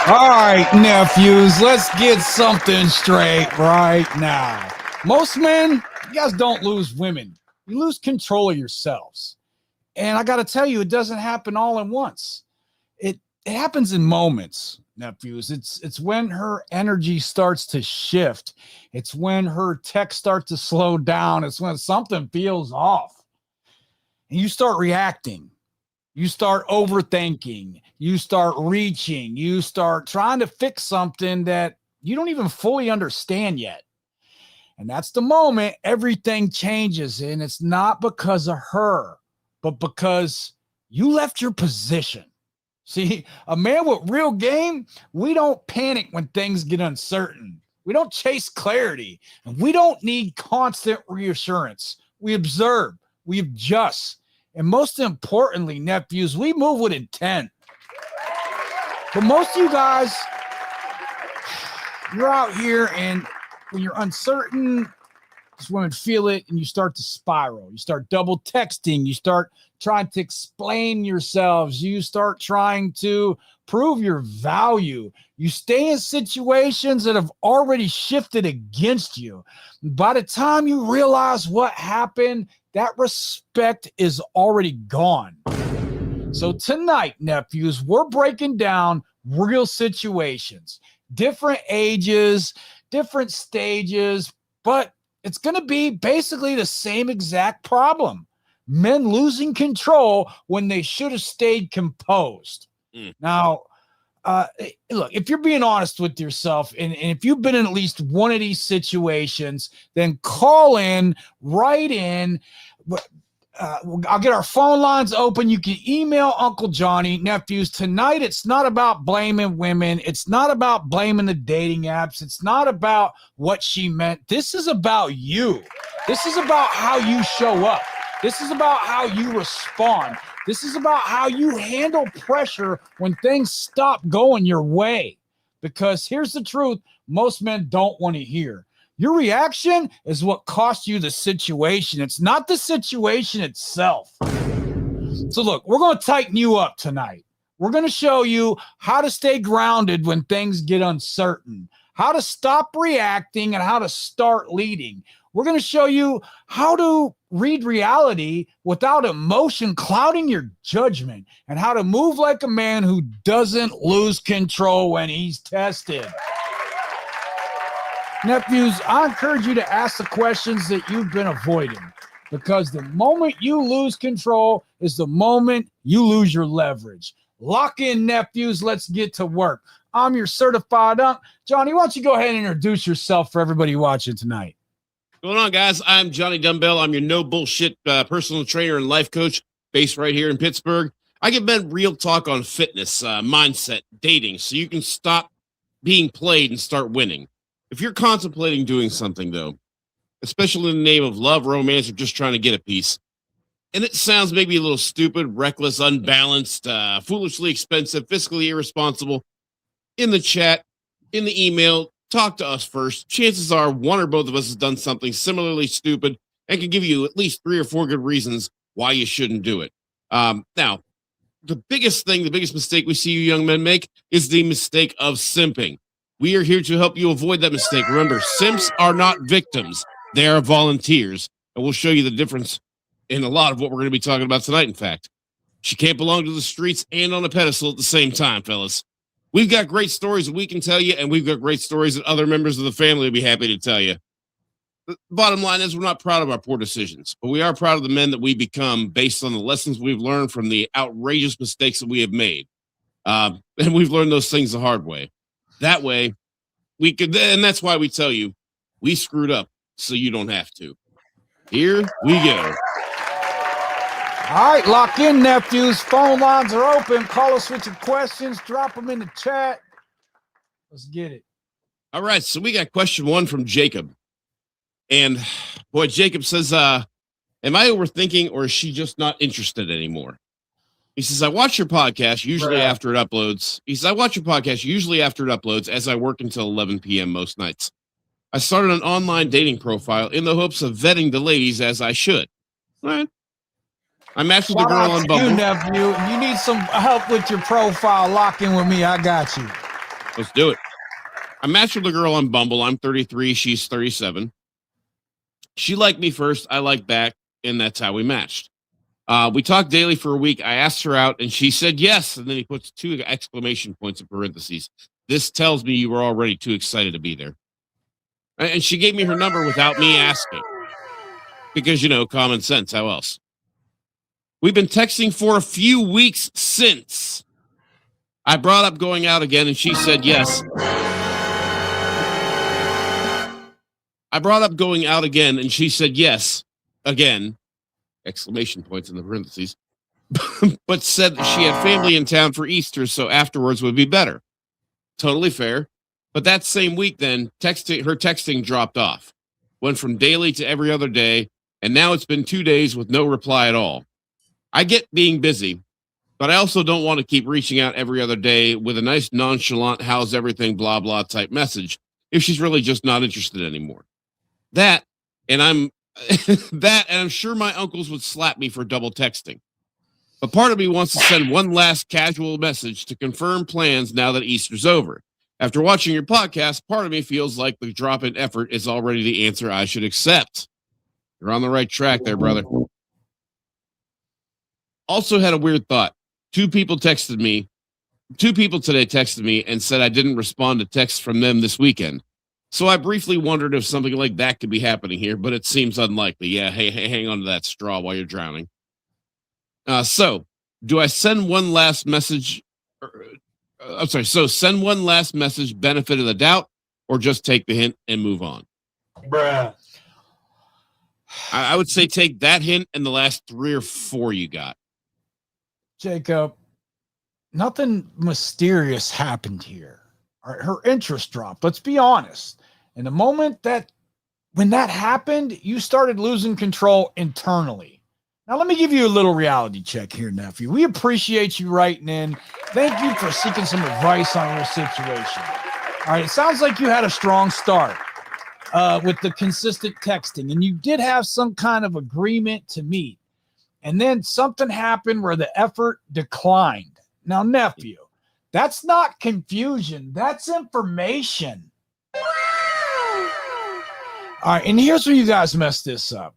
All right, nephews, let's get something straight right now. Most men, you guys don't lose women. You lose control of yourselves. And I got to tell you, it doesn't happen all at once. It happens in moments, nephews. It's when her energy starts to shift. It's when her text starts to slow down. It's when something feels off. And you start reacting. You start overthinking, you start reaching, you start trying to fix something that you don't even fully understand yet. And that's the moment everything changes. And it's not because of her, but because you left your position. See, a man with real game, we don't panic when things get uncertain. We don't chase clarity, and we don't need constant reassurance. We observe, we adjust. And most importantly, nephews, we move with intent. But most of you guys, you're out here and when you're uncertain, just women feel it and you start to spiral. You start double texting. You start trying to explain yourselves. You start trying to prove your value. You stay in situations that have already shifted against you. By the time you realize what happened, that respect is already gone. So tonight, nephews, we're breaking down real situations, different ages, different stages, but it's going to be basically the same exact problem. Men losing control when they should have stayed composed. Now, look, if you're being honest with yourself and if you've been in at least one of these situations, then call in, write in. I'll get our phone lines open. You can email Uncle Johnny. Nephews, tonight it's not about blaming women. It's not about blaming the dating apps. It's not about what she meant. This is about you. This is about how you show up. This is about how you respond. This is about how you handle pressure when things stop going your way. Because here's the truth most men don't want to hear. Your reaction is what cost you the situation. It's not the situation itself. So look, we're going to tighten you up tonight. We're going to show you how to stay grounded when things get uncertain, how to stop reacting and how to start leading. We're going to show you how to read reality without emotion clouding your judgment and how to move like a man who doesn't lose control when he's tested. Nephews, I encourage you to ask the questions that you've been avoiding because the moment you lose control is the moment you lose your leverage. Lock in, nephews. Let's get to work. I'm your certified ump. Johnny, why don't you go ahead and introduce yourself for everybody watching tonight? What's going on, guys? I'm Johnny Dumbbell. I'm your no bullshit personal trainer and life coach based right here in Pittsburgh. I give men real talk on fitness, mindset, dating, so you can stop being played and start winning. If you're contemplating doing something, though, especially in the name of love, romance, or just trying to get a piece, and it sounds maybe a little stupid, reckless, unbalanced, foolishly expensive, fiscally irresponsible, in the chat, in the email, talk to us first. Chances are one or both of us has done something similarly stupid and can give you at least 3 or 4 good reasons why you shouldn't do it. Now, the biggest mistake we see you young men make is the mistake of simping. We are here to help you avoid that mistake. Remember, simps are not victims. They are volunteers. And we'll show you the difference in a lot of what we're going to be talking about tonight, in fact. She can't belong to the streets and on a pedestal at the same time, fellas. We've got great stories that we can tell you, and we've got great stories that other members of the family will be happy to tell you. The bottom line is we're not proud of our poor decisions, but we are proud of the men that we become based on the lessons we've learned from the outrageous mistakes that we have made. And we've learned those things the hard way. That way, we could, and that's why we tell you we screwed up so you don't have to. Here we go. All right, lock in, nephews. Phone lines are open. Call us with your questions. Drop them in the chat. Let's get it. All right, so we got question 1 from Jacob. And boy, Jacob says, am I overthinking or is she just not interested anymore? He says, I watch your podcast usually after it uploads. He says, I watch your podcast usually after it uploads as I work until 11 p.m. most nights. I started an online dating profile in the hopes of vetting the ladies as I should. All right. I matched with the girl on Bumble. You, nephew. You need some help with your profile. Lock in with me. I got you. Let's do it. I matched with a girl on Bumble. I'm 33. She's 37. She liked me first. I liked back, and that's how we matched. We talked daily for a week. I asked her out, and she said yes. And then he puts 2 exclamation points in parentheses. This tells me you were already too excited to be there. And she gave me her number without me asking. Because, common sense. How else? We've been texting for a few weeks since. I brought up going out again, and she said yes. I brought up going out again, and she said yes. Again. Exclamation points in the parentheses. But said that she had family in town for Easter, so afterwards would be better. Totally fair. But that same week, then, her texting dropped off. Went from daily to every other day, and now it's been 2 days with no reply at all. I get being busy, but I also don't want to keep reaching out every other day with a nice nonchalant, how's everything, blah, blah type message if she's really just not interested anymore. And I'm sure my uncles would slap me for double texting. But part of me wants to send one last casual message to confirm plans now that Easter's over. After watching your podcast, part of me feels like the drop in effort is already the answer I should accept. You're on the right track there, brother. Also had a weird thought. 2 people today texted me and said I didn't respond to texts from them this weekend. So I briefly wondered if something like that could be happening here, but it seems unlikely. Yeah, hey, hang on to that straw while you're drowning. So do I send one last message? Send one last message, benefit of the doubt, or just take the hint and move on? Bruh. I would say take that hint and the last 3 or 4 you got. Jacob, nothing mysterious happened here. All right, her interest dropped. Let's be honest. In the moment when that happened, you started losing control internally. Now, let me give you a little reality check here, nephew. We appreciate you writing in. Thank you for seeking some advice on your situation. All right, it sounds like you had a strong start with the consistent texting, and you did have some kind of agreement to meet. And then something happened where the effort declined. Now, nephew, that's not confusion. That's information. All right, and here's where you guys messed this up.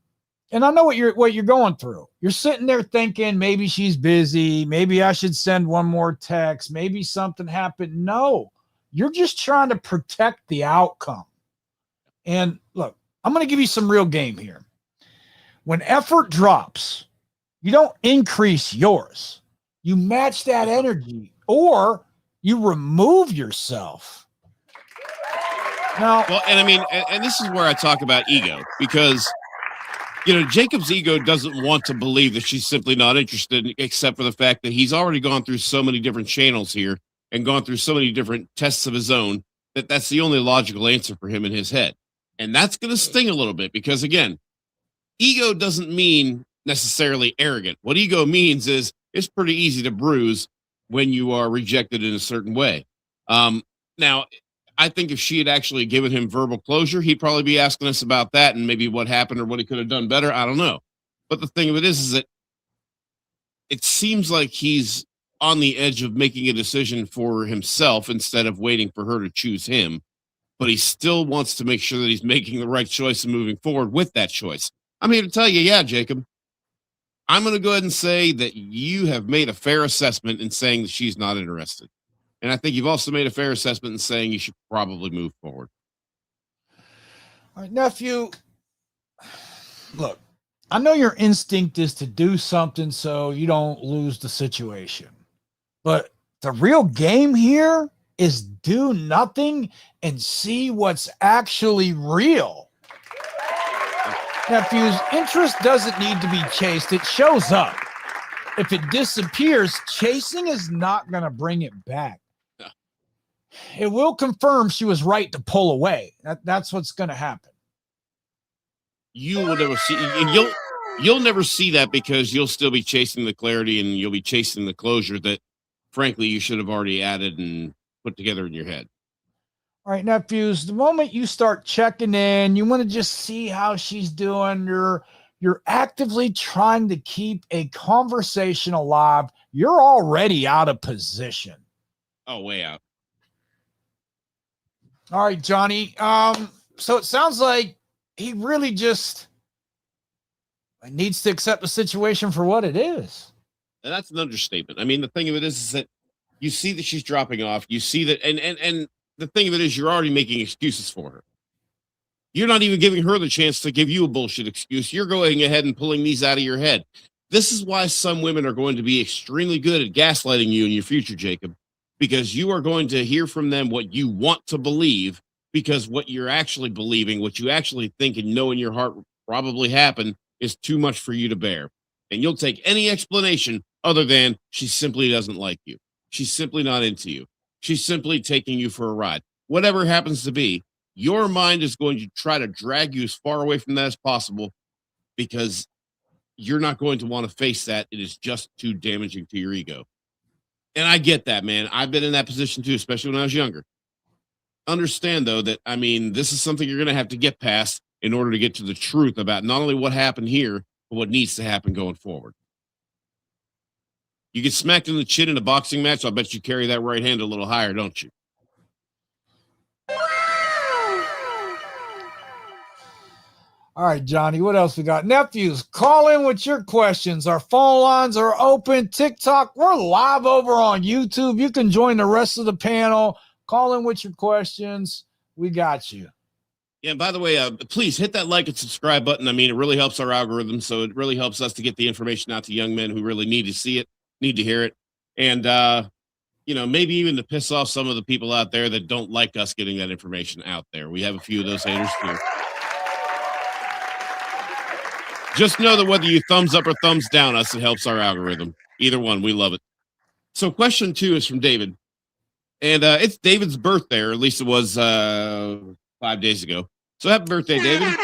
And I know what you're going through. You're sitting there thinking maybe she's busy. Maybe I should send one more text. Maybe something happened. No, you're just trying to protect the outcome. And look, I'm going to give you some real game here. When effort drops, you don't increase yours. You match that energy, or you remove yourself. Now, well, and I mean, and this is where I talk about ego, because Jacob's ego doesn't want to believe that she's simply not interested, except for the fact that he's already gone through so many different channels here and gone through so many different tests of his own that's the only logical answer for him in his head. And that's going to sting a little bit because, again, ego doesn't mean necessarily arrogant. What ego means is it's pretty easy to bruise when you are rejected in a certain way. Now, I think if she had actually given him verbal closure, he'd probably be asking us about that and maybe what happened or what he could have done better. I don't know. But the thing of it is that it seems like he's on the edge of making a decision for himself instead of waiting for her to choose him. But he still wants to make sure that he's making the right choice and moving forward with that choice. I'm here to tell you, yeah, Jacob, I'm going to go ahead and say that you have made a fair assessment in saying that she's not interested. And I think you've also made a fair assessment in saying you should probably move forward. All right, nephew, look, I know your instinct is to do something so you don't lose the situation. But the real game here is do nothing and see what's actually real. Nephew's interest doesn't need to be chased. It shows up. If it disappears, chasing is not going to bring it back. It will confirm she was right to pull away. That's what's going to happen. You will never see, and you'll never see that because you'll still be chasing the clarity and you'll be chasing the closure that, frankly, you should have already added and put together in your head. All right, nephews, the moment you start checking in, you want to just see how she's doing. You're actively trying to keep a conversation alive. You're already out of position. Oh, way out. All right, Johnny. So it sounds like he really just needs to accept the situation for what it is. And that's an understatement. I mean, the thing of it is that you see that she's dropping off. You see that, and the thing of it is, you're already making excuses for her. You're not even giving her the chance to give you a bullshit excuse. You're going ahead and pulling these out of your head. This is why some women are going to be extremely good at gaslighting you in your future, Jacob, because you are going to hear from them what you want to believe, because what you're actually believing, what you actually think and know in your heart probably happened, is too much for you to bear. And you'll take any explanation other than she simply doesn't like you. She's simply not into you. She's simply taking you for a ride. Whatever happens to be, your mind is going to try to drag you as far away from that as possible, because you're not going to want to face that. It is just too damaging to your ego. And I get that, man. I've been in that position too, especially when I was younger. Understand, though, that, I mean, this is something you're going to have to get past in order to get to the truth about not only what happened here, but what needs to happen going forward. You get smacked in the chin in a boxing match, I'll bet you carry that right hand a little higher, don't you? All right, Johnny, what else we got? Nephews, call in with your questions. Our phone lines are open. TikTok, we're live over on YouTube. You can join the rest of the panel. Call in with your questions. We got you. Yeah, and by the way, please hit that like and subscribe button. I mean, it really helps our algorithm, so it really helps us to get the information out to young men who really need to see it, need to hear it, and maybe even to piss off some of the people out there that don't like us getting that information out there. We have a few of those haters too. Just know that whether you thumbs up or thumbs down us, it helps our algorithm. Either one, we love it. So question 2 is from David. And it's David's birthday, or at least it was 5 days ago. So happy birthday, David.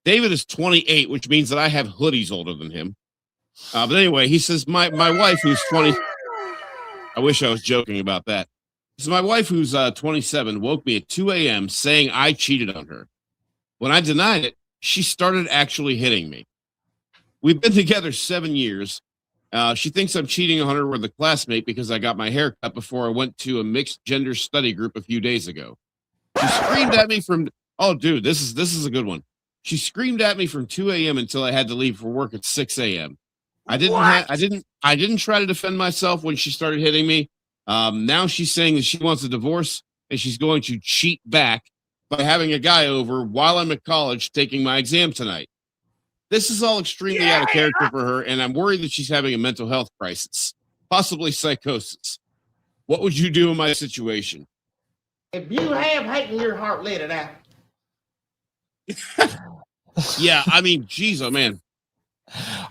David is 28, which means that I have hoodies older than him. But anyway, he says, my wife, who's 20, I wish I was joking about that. So my wife, who's 27, woke me at 2 a.m. saying I cheated on her. When I denied it, she started actually hitting me. We've been together 7 years. She thinks I'm cheating on her with a classmate because I got my hair cut before I went to a mixed gender study group a few days ago. She screamed at me from, oh, dude, this is a good one. She screamed at me from 2 a.m. until I had to leave for work at 6 a.m. I didn't try to defend myself when she started hitting me. Now she's saying that she wants a divorce and she's going to cheat back by having a guy over while I'm at college taking my exam tonight. This is all extremely out of character for her, and I'm worried that she's having a mental health crisis, possibly psychosis. What would you do in my situation? If you have hate in your heart, let it out. Yeah, I mean, geez, oh man.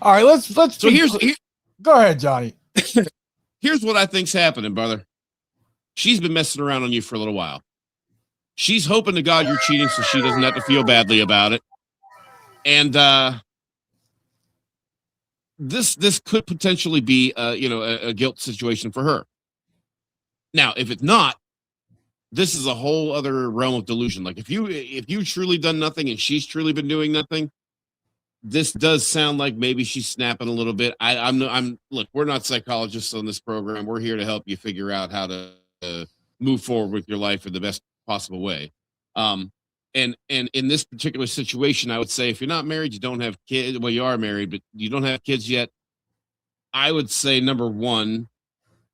All right, let's. So go ahead, Johnny. Here's what I think's happening, brother. She's been messing around on you for a little while. She's hoping to God you're cheating so she doesn't have to feel badly about it. And this could potentially be a guilt situation for her. Now, if it's not, this is a whole other realm of delusion. Like if you truly done nothing and she's truly been doing nothing, this does sound like maybe she's snapping a little bit. Look, we're not psychologists on this program. We're here to help you figure out how to move forward with your life in the best possible way. And in this particular situation, I would say if you're not married, you don't have kids. Well, you are married, but you don't have kids yet. I would say number one,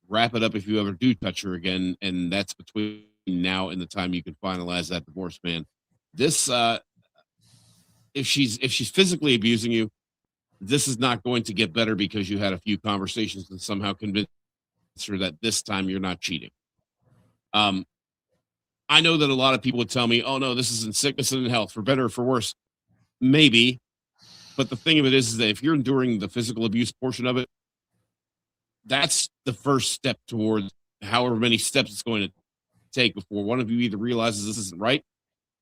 wrap it up if you ever do touch her again, and that's between now and the time you can finalize that divorce, man. This if she's physically abusing you, this is not going to get better because you had a few conversations and somehow convinced her that this time you're not cheating. I know that a lot of people would tell me, oh no, this is in sickness and in health, for better or for worse. Maybe. But the thing of it is that if you're enduring the physical abuse portion of it, that's the first step towards however many steps it's going to take before one of you either realizes this isn't right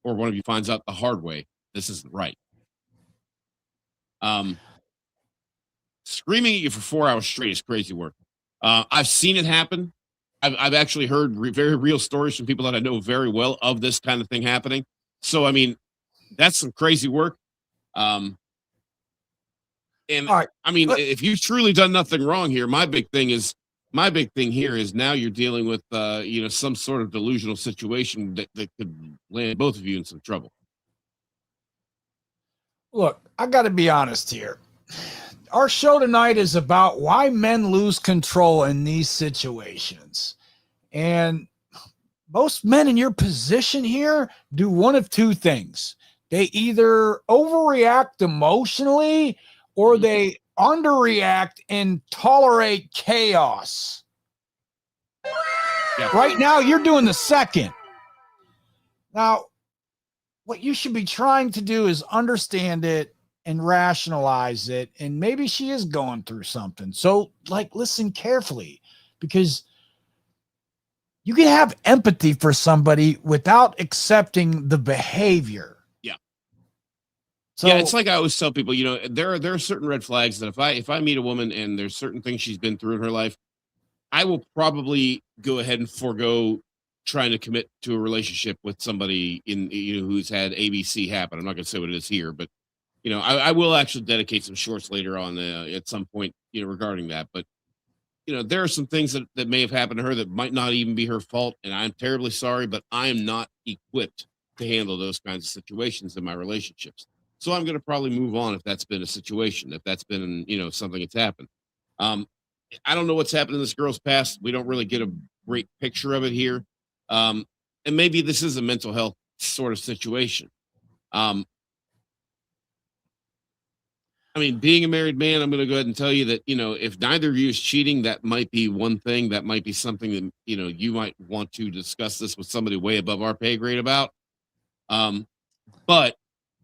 or one of you finds out the hard way this isn't right. Screaming at you for 4 hours straight is crazy work. I've seen it happen. I've actually heard very real stories from people that I know very well of this kind of thing happening. So, I mean, that's some crazy work. And All right. I mean, if you've truly done nothing wrong here, my big thing is my big thing here is now you're dealing with, some sort of delusional situation that could land both of you in some trouble. Look, I got to be honest here. Our show tonight is about why men lose control in these situations. And most men in your position here do one of two things. They either overreact emotionally or they underreact and tolerate chaos. Yeah. Right now, you're doing the second. Now, what you should be trying to do is understand it and rationalize it. And maybe she is going through something. So, listen carefully, because you can have empathy for somebody without accepting the behavior. Yeah. So, yeah, it's like I always tell people, there are certain red flags that if I meet a woman and there's certain things she's been through in her life, I will probably go ahead and forego trying to commit to a relationship with somebody who's had ABC happen. I'm not going to say what it is here, but I will actually dedicate some shorts later on at some point, regarding that. But there are some things that may have happened to her that might not even be her fault, and I'm terribly sorry, but I am not equipped to handle those kinds of situations in my relationships. So I'm going to probably move on if that's been a situation, if that's been something that's happened. I don't know what's happened in this girl's past. We don't really get a great picture of it here. And maybe this is a mental health sort of situation. Being a married man, I'm going to go ahead and tell you that, if neither of you is cheating, that might be one thing. That might be something that, you might want to discuss this with somebody way above our pay grade about. But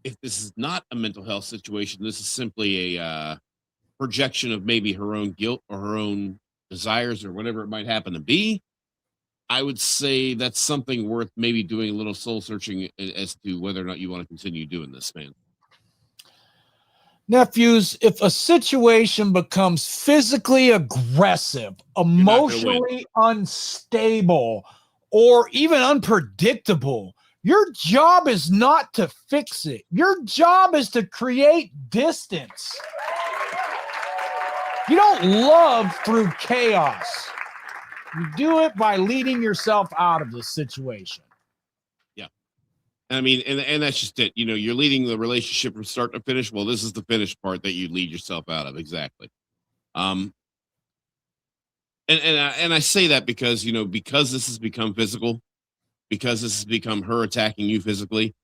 if this is not a mental health situation, this is simply a projection of maybe her own guilt or her own desires or whatever it might happen to be, I would say that's something worth maybe doing a little soul searching as to whether or not you want to continue doing this, man. Nephews, if a situation becomes physically aggressive, emotionally unstable, or even unpredictable, your job is not to fix it. Your job is to create distance. You don't love through chaos. You do it by leading yourself out of the situation. Yeah. And that's just it. You're leading the relationship from start to finish. Well, this is the finished part that you lead yourself out of. Exactly. And I say that because, because this has become physical, because this has become her attacking you physically,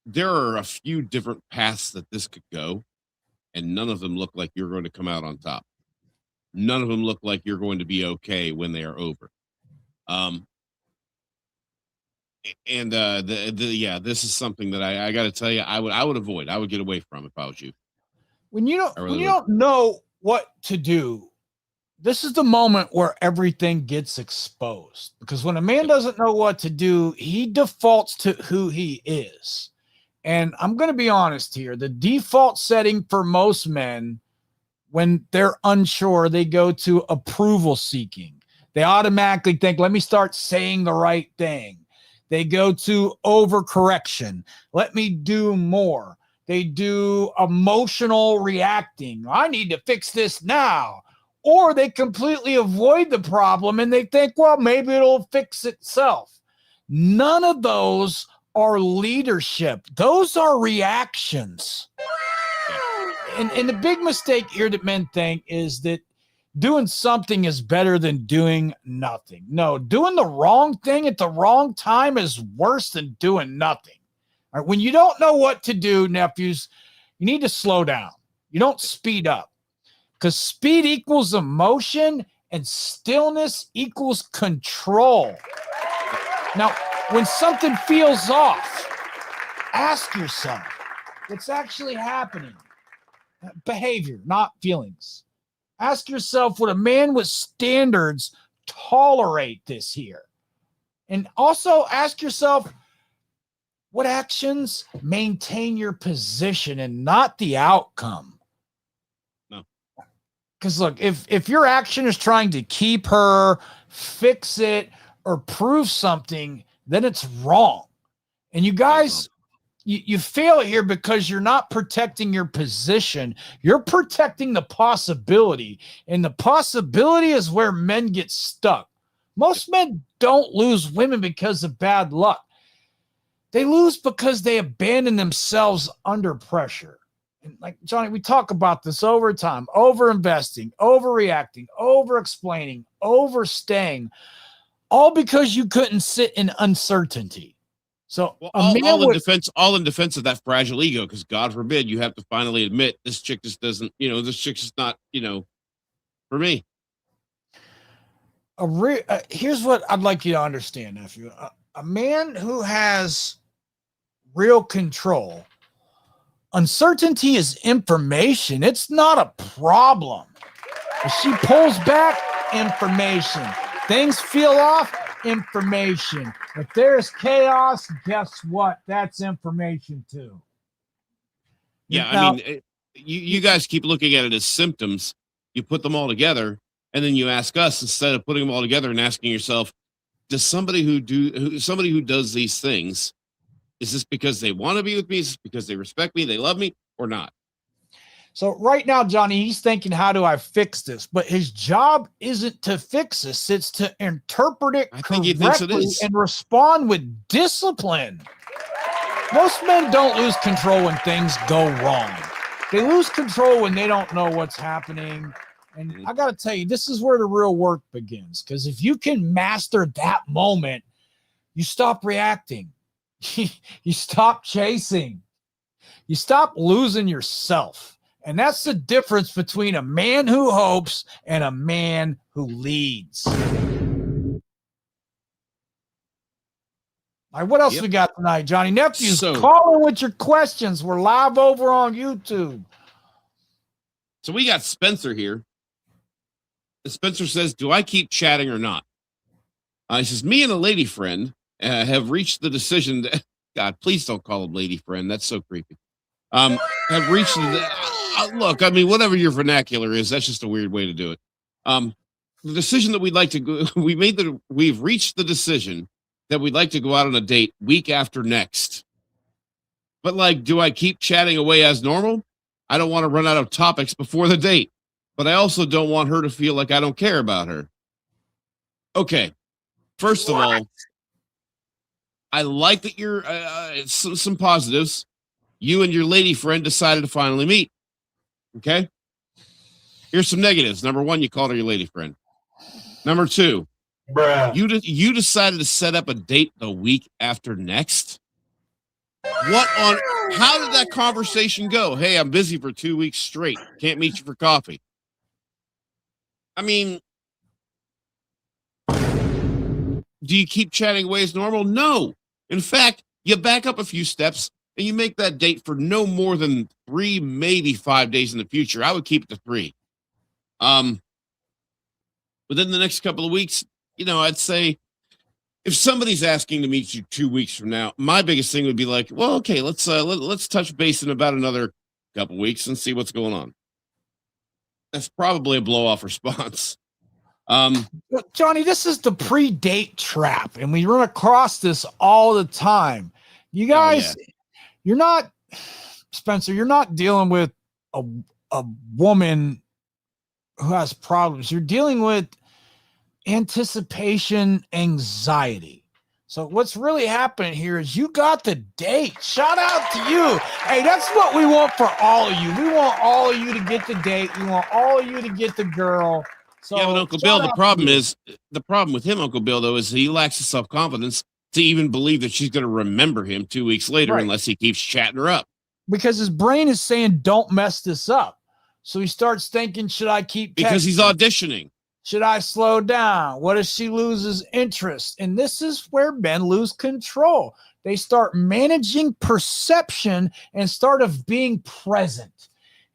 there are a few different paths that this could go, and none of them look like you're going to come out on top. None of them look like you're going to be okay when they are over. This is something that I got to tell you, I would avoid. I would get away from if I was you. When you don't know what to do, this is the moment where everything gets exposed. Because when a man doesn't know what to do, he defaults to who he is. And I'm going to be honest here. The default setting for most men, when they're unsure, they go to approval seeking. They automatically think, let me start saying the right thing. They go to overcorrection. Let me do more. They do emotional reacting. I need to fix this now. Or they completely avoid the problem and they think, well, maybe it'll fix itself. None of those are leadership. Those are reactions. And the big mistake here that men think is that doing something is better than doing nothing. No, doing the wrong thing at the wrong time is worse than doing nothing. All right, when you don't know what to do, nephews, you need to slow down. You don't speed up, because speed equals emotion and stillness equals control. Now, when something feels off, ask yourself, what's actually happening? Behavior, not feelings. Ask yourself, would a man with standards tolerate this here? And also ask yourself, what actions maintain your position and not the outcome? No. Because look, if your action is trying to keep her, fix it, or prove something, then it's wrong. And you guys, you fail here because you're not protecting your position. You're protecting the possibility. And the possibility is where men get stuck. Most men don't lose women because of bad luck. They lose because they abandon themselves under pressure. And like Johnny, we talk about this over time, over-investing, overreacting, over-explaining, overstaying, all because you couldn't sit in uncertainty. So all in defense of that fragile ego, because God forbid you have to finally admit this chick just doesn't, this chick is not, for me. Here's what I'd like you to understand, nephew. A man who has real control, uncertainty is information. It's not a problem. If she pulls back, information. Things feel off, information. If there's chaos, guess what? That's information too. Yeah, I mean, you guys keep looking at it as symptoms. You put them all together, and then you ask us, instead of putting them all together and asking yourself, does somebody who does these things, is this because they want to be with me? Is this because they respect me, they love me, or not? So right now, Johnny, he's thinking, how do I fix this? But his job isn't to fix this. It's to interpret it correctly and respond with discipline. Most men don't lose control when things go wrong. They lose control when they don't know what's happening. And I got to tell you, this is where the real work begins. Because if you can master that moment, you stop reacting. You stop chasing. You stop losing yourself. And that's the difference between a man who hopes and a man who leads. All right, what else we got tonight, Johnny? Nephews, calling with your questions. We're live over on YouTube. So we got Spencer here. Spencer says, do I keep chatting or not? He says, me and a lady friend have reached the decision that, God, please don't call him lady friend. That's so creepy. Have reached look, I mean, whatever your vernacular is, that's just a weird way to do it. The decision that we'd like to go, we've reached the decision that we'd like to go out on a date week after next. But like, do I keep chatting away as normal? I don't want to run out of topics before the date, but I also don't want her to feel like I don't care about her. Okay. First of all, I like that you're some positives. You and your lady friend decided to finally meet. Okay. Here's some negatives. Number one, you called her your lady friend. Number two, you decided to set up a date the week after next. How did that conversation go? Hey, I'm busy for 2 weeks straight. Can't meet you for coffee. I mean, do you keep chatting away as normal? No. In fact, you back up a few steps and you make that date for no more than 3, maybe 5 days in the future. I would keep it to 3. Within the next couple of weeks, I'd say if somebody's asking to meet you 2 weeks from now, my biggest thing would be like, well, okay, let's touch base in about another couple weeks and see what's going on. That's probably a blow-off response. Johnny, this is the pre-date trap, and we run across this all the time. You guys, You're not, Spencer, you're not dealing with a woman who has problems. You're dealing with anticipation anxiety. So what's really happening here is you got the date. Shout out to you. Hey, that's what we want for all of you. We want all of you to get the date. We want all of you to get the girl. So, yeah, but Uncle Bill, the problem with him, Uncle Bill, though, is he lacks the self-confidence to even believe that she's going to remember him 2 weeks later unless he keeps chatting her up. Because his brain is saying, don't mess this up. So he starts thinking, should I keep texting? Because he's auditioning. Should I slow down? What if she loses interest? And this is where men lose control. They start managing perception instead of being present.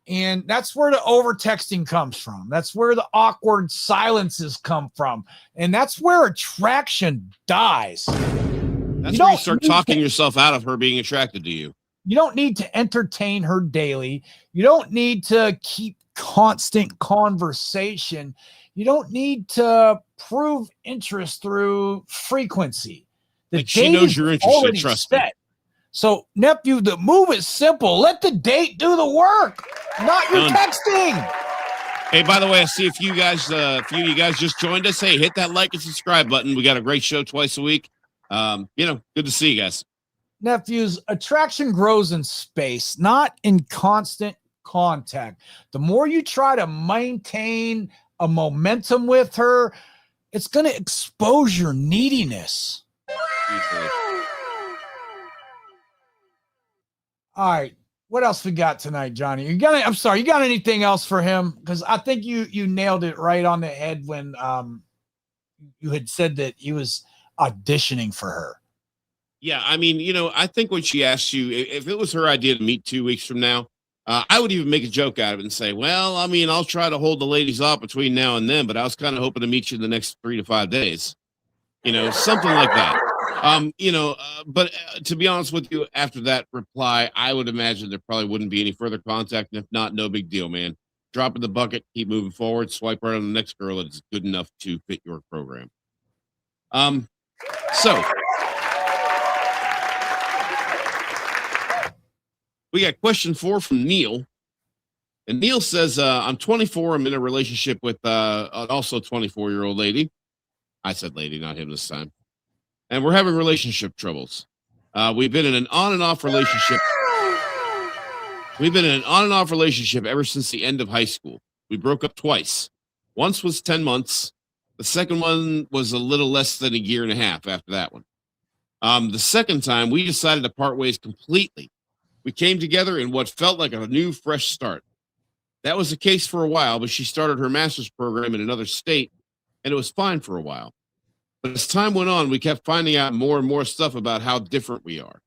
And that's where the overtexting comes from. That's where the awkward silences come from. And that's where attraction dies. That's where you start talking yourself out of her being attracted to you. You don't need to entertain her daily. You don't need to keep constant conversation. You don't need to prove interest through frequency. She knows you're interested, trust me. So, nephew, the move is simple. Let the date do the work, not your Done. texting. Hey, by the way, I see a few of you guys just joined us. Hey, hit that like and subscribe button. We got a great show twice a week. Good to see you guys. Nephews, attraction grows in space, not in constant contact. The more you try to maintain a momentum with her, it's going to expose your neediness. Easily. All right. What else we got tonight, Johnny? You got anything else for him? Because I think you nailed it right on the head when you had said that he was auditioning for her. Yeah, I mean, I think when she asked you if it was her idea to meet 2 weeks from now, I would even make a joke out of it and say, well, I mean, I'll try to hold the ladies off between now and then, but I was kind of hoping to meet you in the next 3 to 5 days, something like that. But to be honest with you, after that reply, I would imagine there probably wouldn't be any further contact. And if not, no big deal, man. Drop in the bucket, keep moving forward, swipe right on the next girl that is good enough to fit your program. So we got question 4 from Neil. And Neil says, I'm 24. I'm in a relationship with an also 24-year-old lady. I said lady, not him this time. And we're having relationship troubles. We've been in an on and off relationship. We've been in an on and off relationship ever since the end of high school. We broke up twice. Once was 10 months. The second one was a little less than a year and a half after that one. The second time, we decided to part ways completely. We came together in what felt like a new, fresh start. That was the case for a while, but she started her master's program in another state, and it was fine for a while. But as time went on, we kept finding out more and more stuff about how different we are.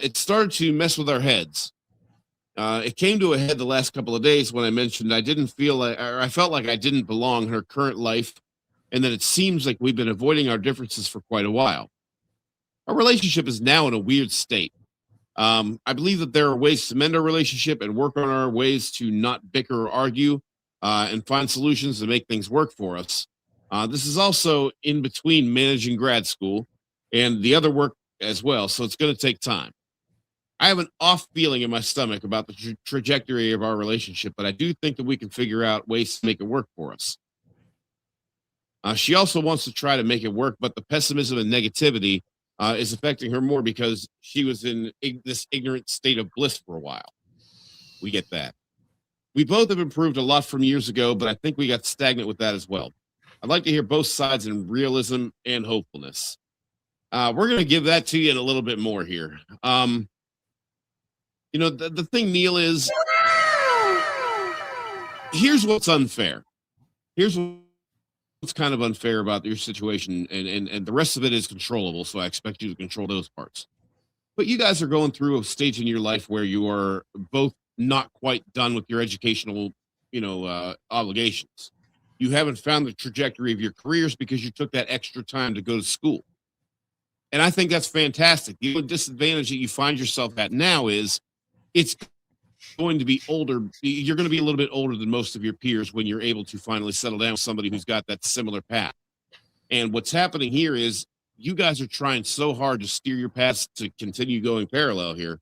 It started to mess with our heads. It came to a head the last couple of days when I mentioned I felt like I didn't belong in her current life, and that it seems like we've been avoiding our differences for quite a while. Our relationship is now in a weird state. I believe that there are ways to mend our relationship and work on our ways to not bicker or argue, and find solutions to make things work for us. This is also in between managing grad school and the other work as well, so it's going to take time. I have an off feeling in my stomach about the trajectory of our relationship, but I do think that we can figure out ways to make it work for us. She also wants to try to make it work, but the pessimism and negativity is affecting her more because she was in this ignorant state of bliss for a while. We get that. We both have improved a lot from years ago, but I think we got stagnant with that as well. I'd like to hear both sides in realism and hopefulness. We're going to give that to you in a little bit more here. The thing, Neil, is here's what's unfair. Here's what's kind of unfair about your situation, and the rest of it is controllable, so I expect you to control those parts. But you guys are going through a stage in your life where you are both not quite done with your educational, obligations. You haven't found the trajectory of your careers because you took that extra time to go to school. And I think that's fantastic. The only disadvantage that you find yourself at now is it's going to be older. You're going to be a little bit older than most of your peers when you're able to finally settle down with somebody who's got that similar path. And what's happening here is you guys are trying so hard to steer your paths to continue going parallel here.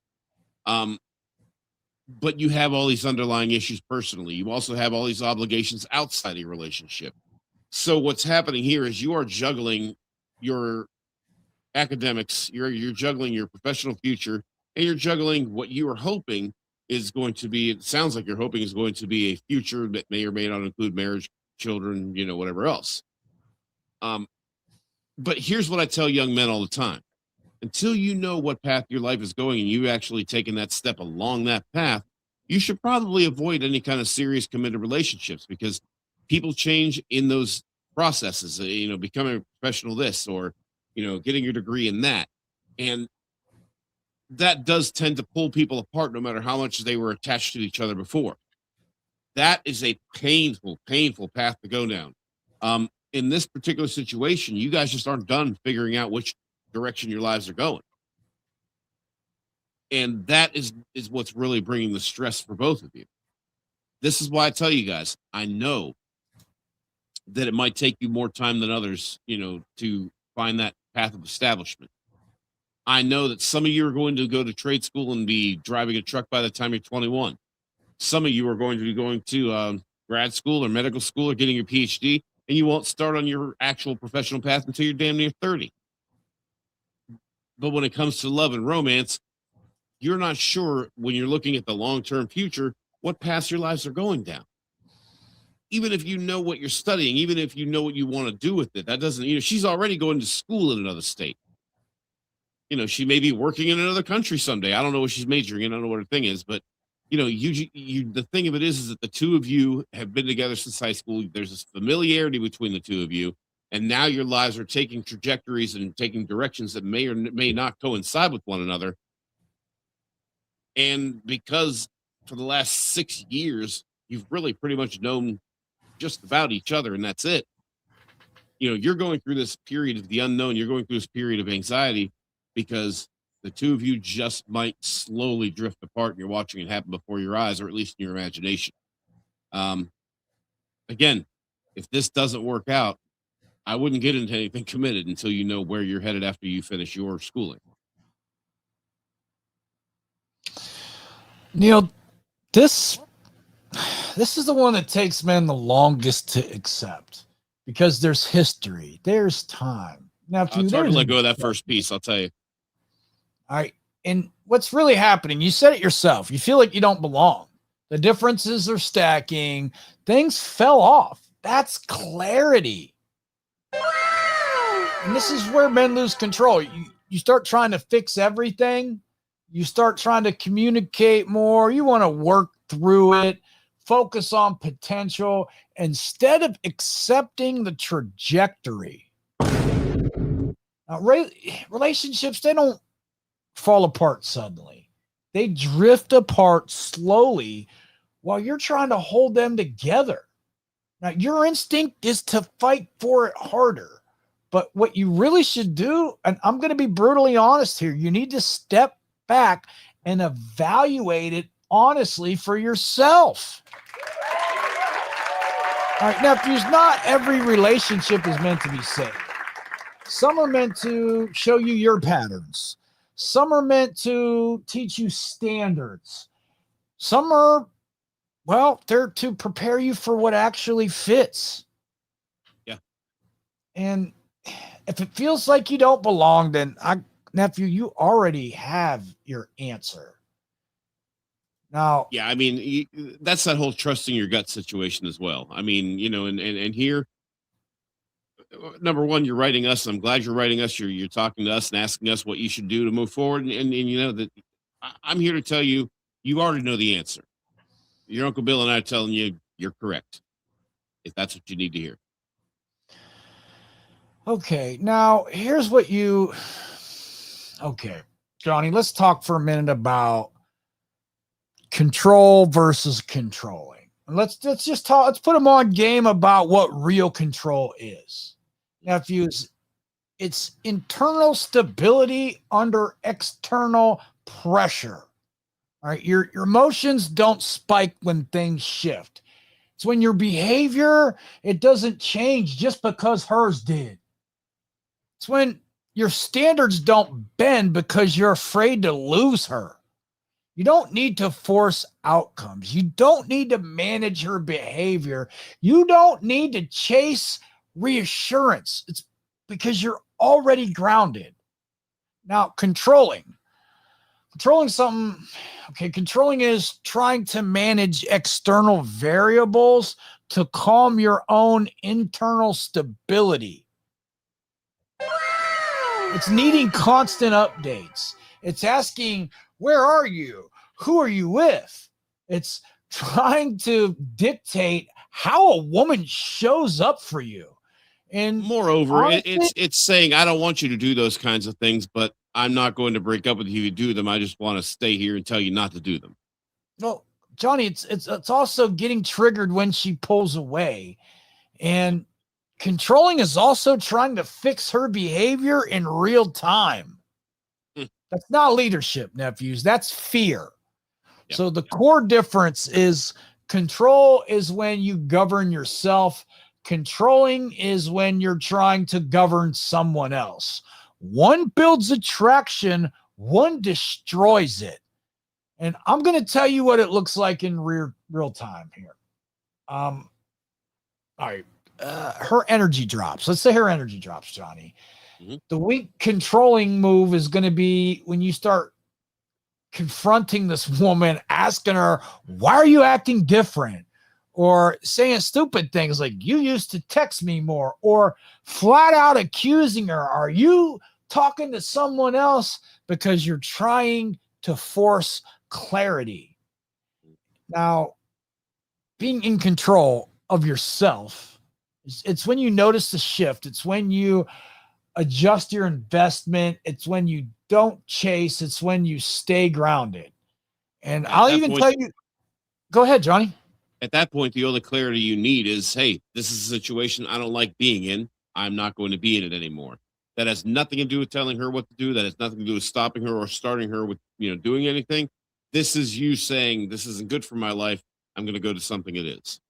But you have all these underlying issues personally. You also have all these obligations outside of your relationship. So what's happening here is you are juggling your academics, you're juggling your professional future, and you're juggling what you are hoping is going to be, it sounds like you're hoping is going to be a future that may or may not include marriage, children, whatever else. But here's what I tell young men all the time. Until you know what path your life is going and you've actually taken that step along that path, you should probably avoid any kind of serious committed relationships because people change in those processes, becoming a professional this or, getting your degree in that. And that does tend to pull people apart no matter how much they were attached to each other before. That is a painful, painful path to go down. In this particular situation, you guys just aren't done figuring out which direction your lives are going. And that is what's really bringing the stress for both of you. This is why I tell you guys, I know that it might take you more time than others, to find that path of establishment. I know that some of you are going to go to trade school and be driving a truck by the time you're 21. Some of you are going to be going to grad school or medical school or getting your PhD, and you won't start on your actual professional path until you're damn near 30. But when it comes to love and romance, you're not sure when you're looking at the long-term future what paths your lives are going down. Even if you know what you're studying, even if you know what you want to do with it, that doesn't, she's already going to school in another state. She may be working in another country someday. I don't know what she's majoring in. I don't know what her thing is, but the thing of it is that the two of you have been together since high school. There's this familiarity between the two of you, and now your lives are taking trajectories and taking directions that may or may not coincide with one another. And because for the last 6 years, you've really pretty much known just about each other, and that's it. You're going through this period of the unknown. You're going through this period of anxiety because the two of you just might slowly drift apart, and you're watching it happen before your eyes, or at least in your imagination. Again, if this doesn't work out, I wouldn't get into anything committed until you know where you're headed after you finish your schooling. Neil, this is the one that takes men the longest to accept because there's history, there's time. Now, it's hard to let go of that first piece, I'll tell you. All right. And what's really happening, you said it yourself. You feel like you don't belong. The differences are stacking. Things fell off. That's clarity. And this is where men lose control. You start trying to fix everything. You start trying to communicate more. You want to work through it, focus on potential instead of accepting the trajectory. Now, relationships, they don't fall apart suddenly. They drift apart slowly while you're trying to hold them together. Now, your instinct is to fight for it harder. But what you really should do, and I'm going to be brutally honest here, you need to step back and evaluate it honestly for yourself. All right, nephews, not every relationship is meant to be safe. Some are meant to show you your patterns. Some are meant to teach you standards. Some are, they're to prepare you for what actually fits. Yeah. And if it feels like you don't belong, then nephew, you already have your answer. Now, yeah, I mean, that's that whole trusting your gut situation as well. I mean, and here, number one, you're writing us. I'm glad you're writing us. You're talking to us and asking us what you should do to move forward. And that I'm here to tell you, you already know the answer. Your Uncle Bill and I are telling you, you're correct. If that's what you need to hear. Okay, now here's what okay, Johnny, let's talk for a minute about control versus controlling. And let's just talk, let's put them on game about what real control is. Nephews, it's internal stability under external pressure. All right, your emotions don't spike when things shift. It's when your behavior, it doesn't change just because hers did. It's when your standards don't bend because you're afraid to lose her. You don't need to force outcomes. You don't need to manage her behavior. You don't need to chase reassurance. It's because you're already grounded. Now, controlling something, okay, controlling is trying to manage external variables to calm your own internal stability. It's needing constant updates. It's asking, where are you? Who are you with? It's trying to dictate how a woman shows up for you. And moreover, honestly, it's saying, I don't want you to do those kinds of things, but I'm not going to break up with you if you do them. I just want to stay here and tell you not to do them. Well, Johnny, it's also getting triggered when she pulls away. And controlling is also trying to fix her behavior in real time. That's not leadership, nephews. That's fear. Yep. So the core difference is control is when you govern yourself. Controlling is when you're trying to govern someone else. One builds attraction, one destroys it. And I'm going to tell you what it looks like in real time here. All right. Her energy drops. Let's say her energy drops, Johnny. Mhm. The weak controlling move is going to be when you start confronting this woman, asking her, why are you acting different? Or saying stupid things like, you used to text me more, or flat out accusing her, are you talking to someone else? Because you're trying to force clarity. Now, being in control of yourself, it's when you notice the shift. It's when you adjust your investment. It's when you don't chase. It's when you stay grounded. And At I'll that even point, tell you, go ahead, Johnny. at that point, the only clarity you need is, hey, this is a situation I don't like being in. I'm not going to be in it anymore. That has nothing to do with telling her what to do. That has nothing to do with stopping her or starting her with, doing anything. This is you saying, this isn't good for my life. I'm going to go to something it is.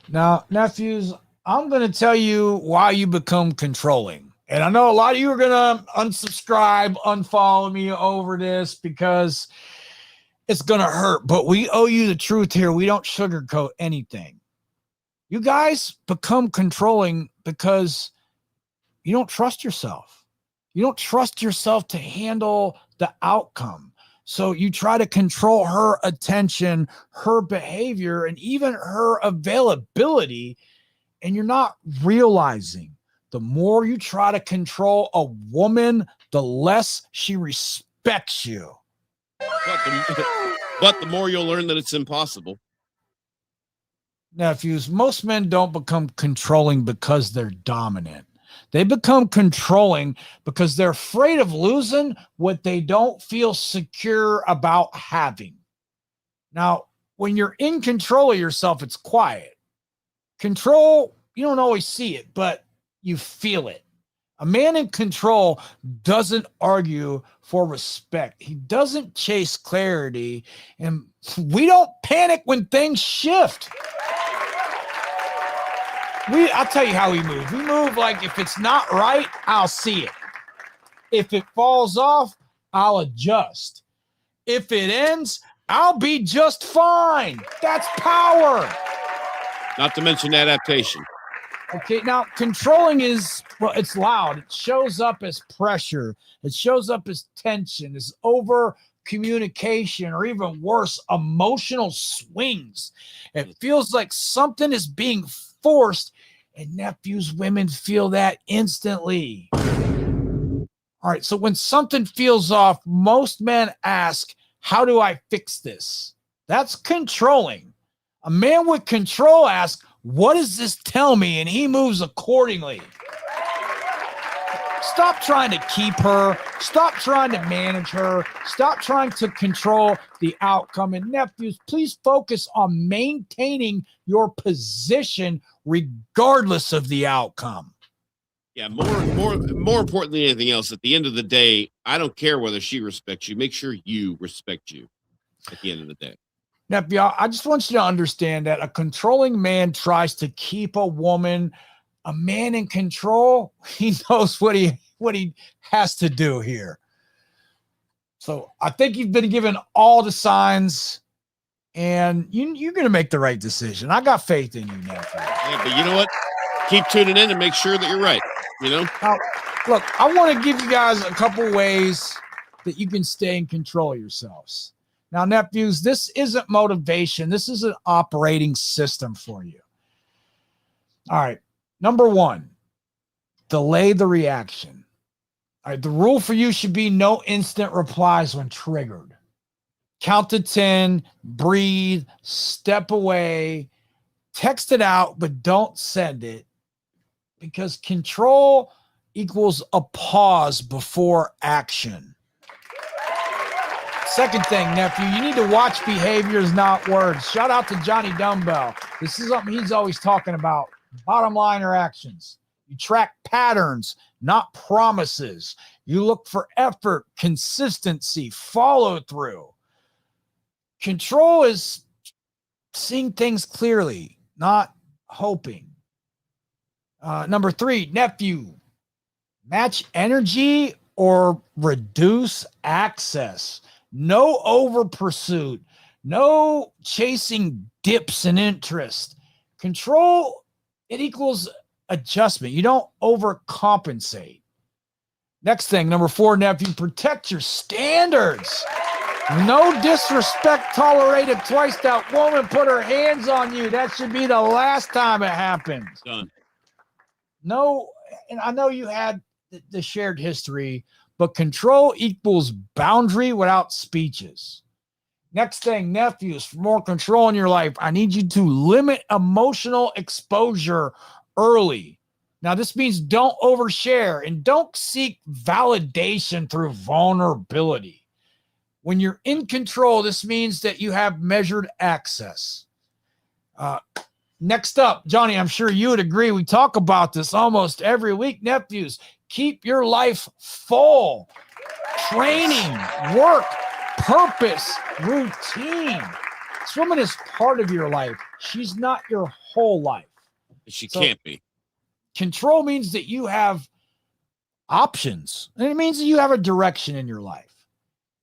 Now, nephews, I'm going to tell you why you become controlling. And I know a lot of you are going to unsubscribe, unfollow me over this because it's going to hurt. But we owe you the truth here. We don't sugarcoat anything. You guys become controlling because you don't trust yourself. You don't trust yourself to handle the outcome. So you try to control her attention, her behavior, and even her availability. And you're not realizing the more you try to control a woman, the less she respects you. But the more you'll learn that it's impossible. Nephews, most men don't become controlling because they're dominant. They become controlling because they're afraid of losing what they don't feel secure about having. Now, when you're in control of yourself, it's quiet. Control, you don't always see it, but you feel it. A man in control doesn't argue for respect. He doesn't chase clarity, and we don't panic when things shift. I'll tell you how we move. We move like if it's not right, I'll see it. If it falls off, I'll adjust. If it ends, I'll be just fine. That's power. Not to mention adaptation. Okay, now controlling it's loud. It shows up as pressure. It shows up as tension, as over communication, or even worse, emotional swings. It feels like something is being forced, and nephews, women feel that instantly. All right, so when something feels off, most men ask, how do I fix this? That's controlling. A man with control asks, what does this tell me? And he moves accordingly. Stop trying to keep her. Stop trying to manage her. Stop trying to control the outcome. And nephews, please focus on maintaining your position regardless of the outcome. Yeah, more importantly than anything else, at the end of the day, I don't care whether she respects you. Make sure you respect you at the end of the day. Nephew, I just want you to understand that a controlling man tries to keep a woman. A man in control, he knows what he has to do here. So I think you've been given all the signs, and you're going to make the right decision. I got faith in you, nephew. Yeah, but you know what? Keep tuning in and make sure that you're right. Now, look, I want to give you guys a couple ways that you can stay in control of yourselves. Now, nephews, this isn't motivation. This is an operating system for you. All right. Number one, delay the reaction. All right. The rule for you should be no instant replies when triggered. Count to 10, breathe, step away, text it out, but don't send it, because control equals a pause before action. Second thing, nephew, you need to watch behaviors, not words. Shout out to Johnny Dumbbell. This is something he's always talking about. Bottom line are actions. You track patterns, not promises. You look for effort, consistency, follow through. Control is seeing things clearly, not hoping. Number three, nephew, Match energy or reduce access. No over pursuit. No chasing dips in interest. Control, it equals adjustment. You don't overcompensate. Next thing, number 4, nephew, protect your standards. No disrespect tolerated twice. That woman put her hands on you. That should be the last time it happens. Done. No, and I know you had the shared history, but control equals boundary without speeches. Next thing, nephews, for more control in your life, I need you to limit emotional exposure early. Now, this means don't overshare and don't seek validation through vulnerability. When you're in control, this means that you have measured access. Next up, Johnny, I'm sure you would agree. We talk about this almost every week, nephews. Keep your life full. Training, work, purpose, routine. This woman is part of your life. She's not your whole life. She can't be. Control means that you have options, and it means that you have a direction in your life.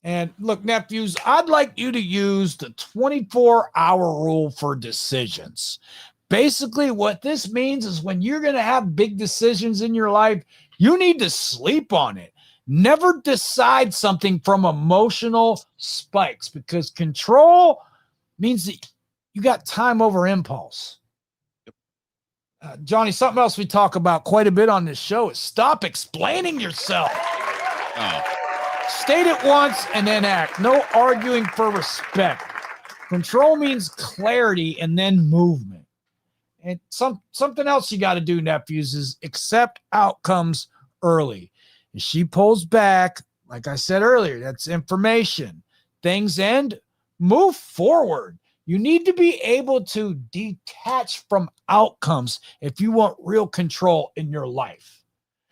And look, nephews, I'd like you to use the 24-hour rule for decisions. Basically, what this means is when you're going to have big decisions in your life, you need to sleep on it. Never decide something from emotional spikes, because control means that you got time over impulse. Johnny, something else we talk about quite a bit on this show is stop explaining yourself. Oh. State it once and then act. No arguing for respect. Control means clarity and then movement. And something else you got to do, nephews, is accept outcomes early. If she pulls back, like I said earlier, that's information. Things end, move forward. You need to be able to detach from outcomes if you want real control in your life.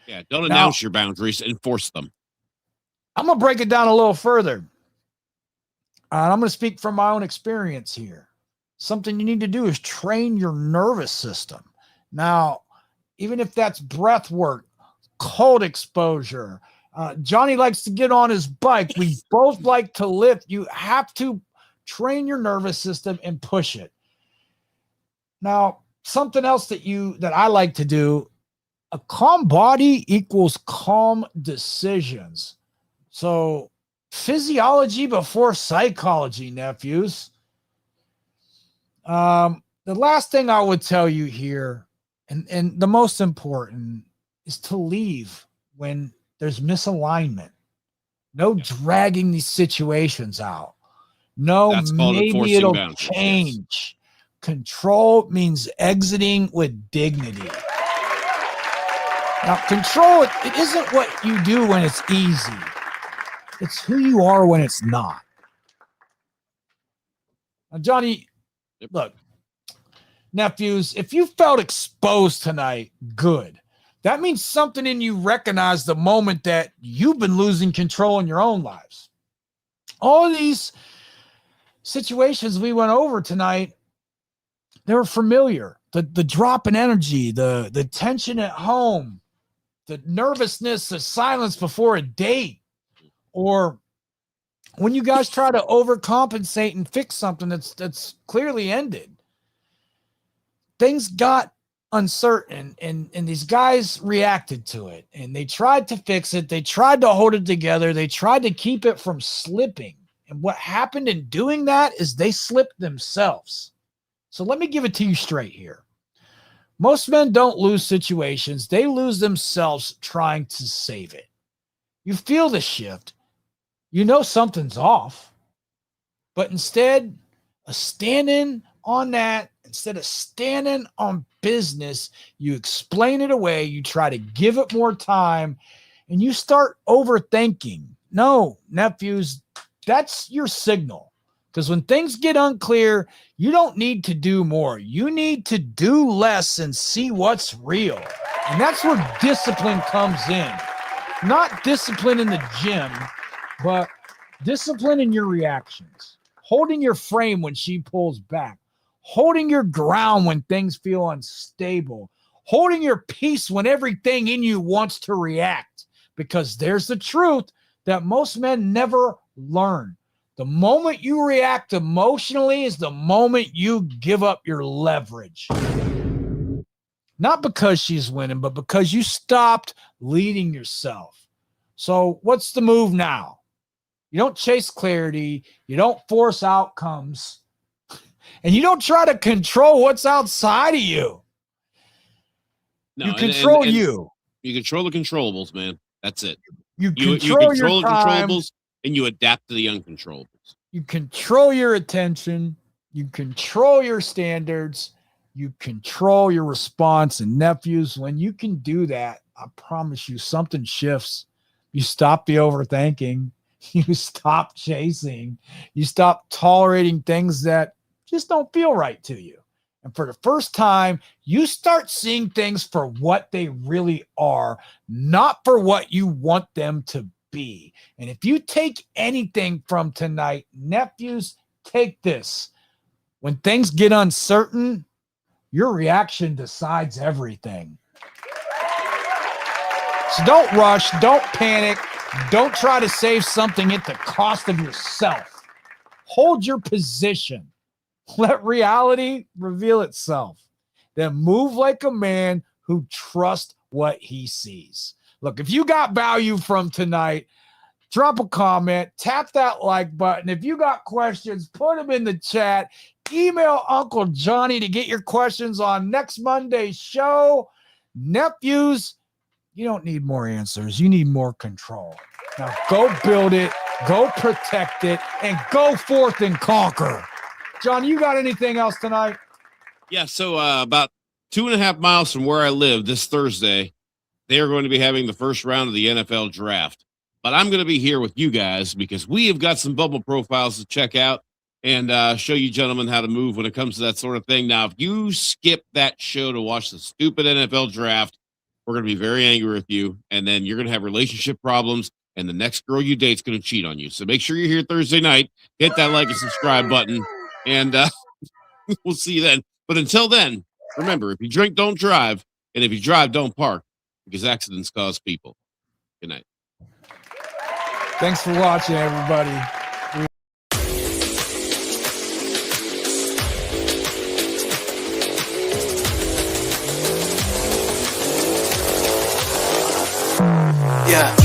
Yeah, don't announce your boundaries, enforce them. I'm going to break it down a little further. I'm going to speak from my own experience here. Something you need to do is train your nervous system. Now, even if that's breath work, cold exposure, Johnny likes to get on his bike. We both like to lift. You have to train your nervous system and push it. Now, something else that I like to do, a calm body equals calm decisions. So physiology before psychology, nephews. The last thing I would tell you here, and the most important, is to leave when there's misalignment. No dragging these situations out. No, maybe it'll change. Yes. Control means exiting with dignity. Now, control, it isn't what you do when it's easy. It's who you are when it's not. Now, Johnny, look, nephews, if you felt exposed tonight, good. That means something in you recognized the moment that you've been losing control in your own lives. All of these situations we went over tonight, they were familiar. The drop in energy, the tension at home, the nervousness, the silence before a date, or when you guys try to overcompensate and fix something that's clearly ended. Things got uncertain, and these guys reacted to it, and they tried to fix it. They tried to hold it together. They tried to keep it from slipping. And what happened in doing that is they slipped themselves. So let me give it to you straight here. Most men don't lose situations. They lose themselves trying to save it. You feel the shift. You know something's off. But instead of standing on that, instead of standing on business, you explain it away. You try to give it more time, and you start overthinking. No, nephews, that's your signal. Because when things get unclear, you don't need to do more. You need to do less and see what's real. And that's where discipline comes in. Not discipline in the gym, but discipline in your reactions. Holding your frame when she pulls back. Holding your ground when things feel unstable. holding your peace when everything in you wants to react, because there's the truth that most men never learn. The moment you react emotionally is the moment you give up your leverage. Not because she's winning, but because you stopped leading yourself. So what's the move now? You don't chase clarity. You don't force outcomes. And you don't try to control what's outside of you. No, you control and you. You control the controllables, man. That's it. You You control control your the time. controllables, and you adapt to the uncontrollables. You control your attention. You control your standards. You control your response. And nephews, when you can do that, I promise you something shifts. You stop the overthinking. You stop chasing. You stop tolerating things that just don't feel right to you. And for the first time, you start seeing things for what they really are, not for what you want them to be. And if you take anything from tonight, nephews, take this. When things get uncertain, your reaction decides everything. So don't rush, don't panic, don't try to save something at the cost of yourself. Hold your position. Let reality reveal itself. Then move like a man who trusts what he sees. Look, if you got value from tonight, drop a comment, tap that like button. If you got questions, put them in the chat. Email Uncle Johnny to get your questions on next Monday's show. Nephews, you don't need more answers. You need more control. Now go build it, go protect it, and go forth and conquer. John, you got anything else tonight? Yeah, so about 2.5 miles from where I live this Thursday, they are going to be having the first round of the NFL draft. But I'm going to be here with you guys because we have got some Bumble profiles to check out and show you gentlemen how to move when it comes to that sort of thing. Now, if you skip that show to watch the stupid NFL draft, we're going to be very angry with you, and then you're going to have relationship problems, and the next girl you date is going to cheat on you. So make sure you're here Thursday night. Hit that like and subscribe button, and we'll see you then. But until then, remember, if you drink, don't drive, and if you drive, don't park, because accidents cause people. Good night. Thanks for watching, everybody. Yeah.